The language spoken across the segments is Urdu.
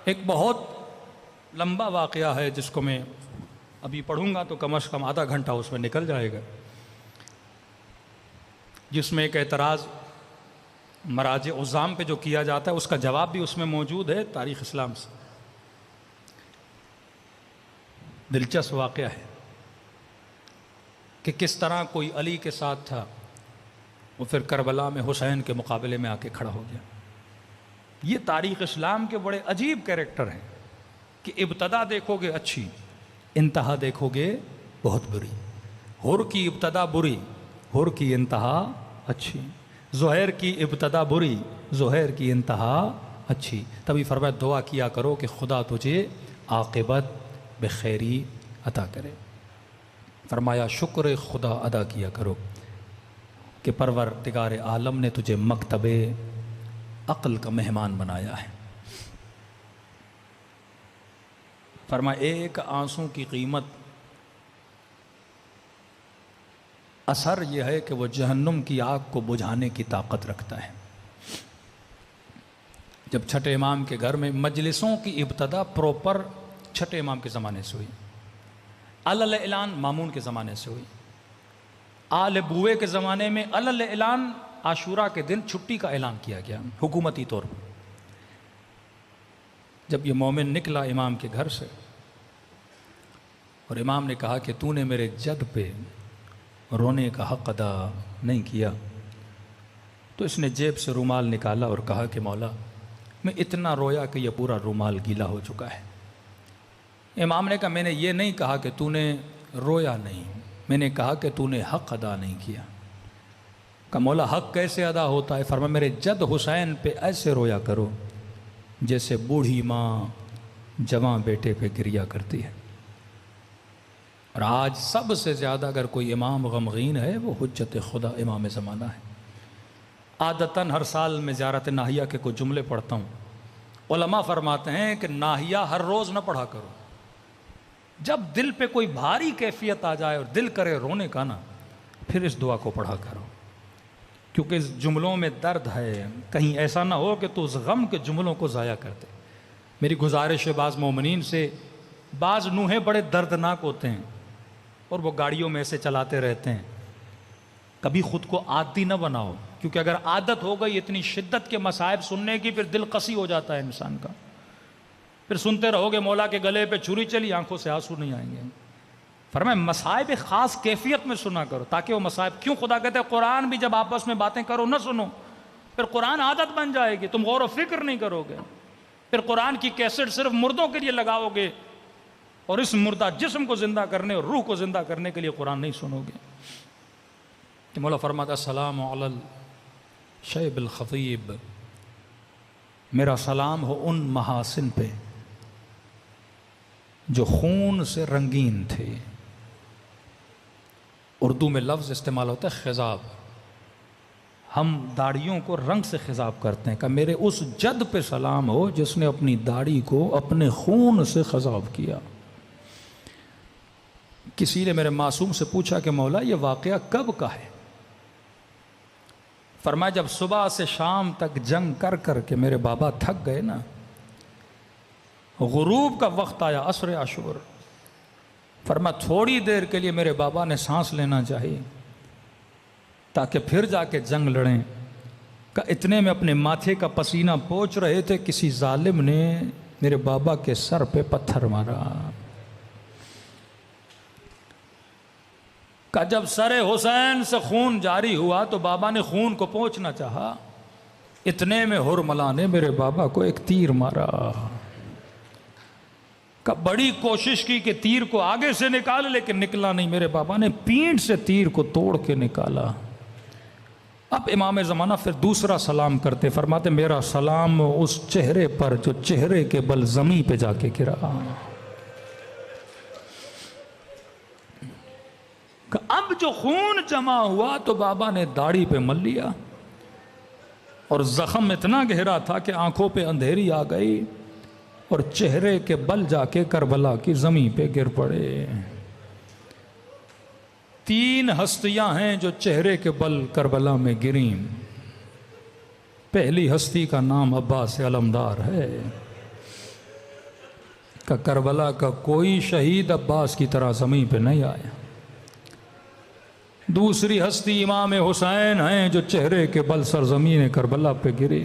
ایک بہت لمبا واقعہ ہے جس کو میں ابھی پڑھوں گا تو کم از کم آدھا گھنٹہ اس میں نکل جائے گا، جس میں ایک اعتراض مراجع عظام پہ جو کیا جاتا ہے اس کا جواب بھی اس میں موجود ہے تاریخ اسلام سے۔ دلچسپ واقعہ ہے کہ کس طرح کوئی علی کے ساتھ تھا، وہ پھر کربلا میں حسین کے مقابلے میں آ کے کھڑا ہو گیا۔ یہ تاریخ اسلام کے بڑے عجیب کریکٹر ہیں کہ ابتدا دیکھو گے اچھی، انتہا دیکھو گے بہت بری۔ حر کی ابتدا بری، حر کی انتہا اچھی۔ زہیر کی ابتدا بری، زہیر کی انتہا اچھی۔ تبھی فرمایا دعا کیا کرو کہ خدا تجھے عاقبت بخیری عطا کرے۔ فرمایا شکر خدا ادا کیا کرو کہ پروردگار عالم نے تجھے مکتب عقل کا مہمان بنایا ہے۔ فرمایا ایک آنسو کی قیمت اثر یہ ہے کہ وہ جہنم کی آگ کو بجھانے کی طاقت رکھتا ہے۔ جب چھٹے امام کے گھر میں مجلسوں کی ابتدا پروپر چھٹے امام کے زمانے سے ہوئی، علل اعلان مامون کے زمانے سے ہوئی، آل بوئے کے زمانے میں علل اعلان عاشورہ کے دن چھٹی کا اعلان کیا گیا حکومتی طور پر۔ جب یہ مومن نکلا امام کے گھر سے اور امام نے کہا کہ تو نے میرے جد پہ رونے کا حق ادا نہیں کیا، تو اس نے جیب سے رومال نکالا اور کہا کہ مولا میں اتنا رویا کہ یہ پورا رومال گیلا ہو چکا ہے۔ امام نے کہا میں نے یہ نہیں کہا کہ تو نے رویا نہیں، میں نے کہا کہ تو نے حق ادا نہیں کیا۔ کہا مولا حق کیسے ادا ہوتا ہے؟ فرمایا میرے جد حسین پہ ایسے رویا کرو جیسے بوڑھی ماں جواں بیٹے پہ گریا کرتی ہے۔ اور آج سب سے زیادہ اگر کوئی امام غمگین ہے وہ حجت خدا امام زمانہ ہے۔ عادتاً ہر سال میں زیارت ناہیہ کے کچھ جملے پڑھتا ہوں۔ علماء فرماتے ہیں کہ ناہیہ ہر روز نہ پڑھا کرو، جب دل پہ کوئی بھاری کیفیت آ جائے اور دل کرے رونے کا نا، پھر اس دعا کو پڑھا کرو، کیونکہ اس جملوں میں درد ہے۔ کہیں ایسا نہ ہو کہ تو اس غم کے جملوں کو ضائع کر دے۔ میری گزارش ہے بعض مومنین سے، بعض نوحے بڑے دردناک ہوتے ہیں اور وہ گاڑیوں میں ایسے چلاتے رہتے ہیں، کبھی خود کو عادی نہ بناؤ، کیونکہ اگر عادت ہو گئی اتنی شدت کے مصائب سننے کی پھر دل قسی ہو جاتا ہے انسان کا، پھر سنتے رہو گے مولا کے گلے پہ چھری چلی آنکھوں سے آنسو نہیں آئیں گے۔ فرمایا مصائب خاص کیفیت میں سنا کرو تاکہ وہ مصائب، کیوں خدا کہتے ہیں قرآن بھی جب آپس میں باتیں کرو نہ سنو، پھر قرآن عادت بن جائے گی، تم غور و فکر نہیں کرو گے، پھر قرآن کی کیسٹ صرف مردوں کے لیے لگاؤ گے اور اس مردہ جسم کو زندہ کرنے اور روح کو زندہ کرنے کے لیے قرآن نہیں سنو گے۔ کہ مولا فرماتا السلام علی الشیب الخطیب، میرا سلام ہو ان محاسن پہ جو خون سے رنگین تھے۔ اردو میں لفظ استعمال ہوتا ہے خضاب، ہم داڑھیوں کو رنگ سے خضاب کرتے ہیں، کہ میرے اس جد پہ سلام ہو جس نے اپنی داڑھی کو اپنے خون سے خضاب کیا۔ کسی نے میرے معصوم سے پوچھا کہ مولا یہ واقعہ کب کا ہے؟ فرمایا جب صبح سے شام تک جنگ کر کر کے میرے بابا تھک گئے نا، غروب کا وقت آیا عصر عاشور، فرمایا تھوڑی دیر کے لیے میرے بابا نے سانس لینا چاہیے تاکہ پھر جا کے جنگ لڑیں۔ کہ اتنے میں اپنے ماتھے کا پسینہ پوچھ رہے تھے، کسی ظالم نے میرے بابا کے سر پہ پتھر مارا۔ کہ جب سر حسین سے خون جاری ہوا تو بابا نے خون کو پوچھنا چاہا، اتنے میں حرملا نے میرے بابا کو ایک تیر مارا۔ کہ بڑی کوشش کی کہ تیر کو آگے سے نکالے لیکن نکلا نہیں، میرے بابا نے پینٹ سے تیر کو توڑ کے نکالا۔ اب امام زمانہ پھر دوسرا سلام کرتے، فرماتے میرا سلام اس چہرے پر جو چہرے کے بل زمین پہ جا کے گرا۔ کہ اب جو خون جمع ہوا تو بابا نے داڑھی پہ مل لیا اور زخم اتنا گہرا تھا کہ آنکھوں پہ اندھیری آ گئی اور چہرے کے بل جا کے کربلا کی زمین پہ گر پڑے۔ 3 ہستیاں ہیں جو چہرے کے بل کربلا میں گریں۔ پہلی ہستی کا نام عباس علمدار ہے، کہ کربلا کا کوئی شہید عباس کی طرح زمین پہ نہیں آیا۔ دوسری ہستی امام حسین ہیں جو چہرے کے بل سرزمین کربلا پہ گرے۔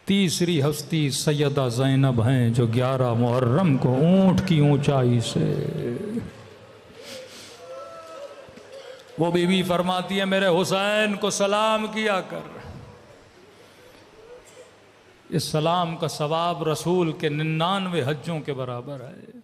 تیسری ہستی سیدہ زینب ہیں جو 11 محرم کو اونٹ کی اونچائی سے، وہ بی بی فرماتی ہے میرے حسین کو سلام کیا کر، اس سلام کا ثواب رسول کے 99 حجوں کے برابر ہے۔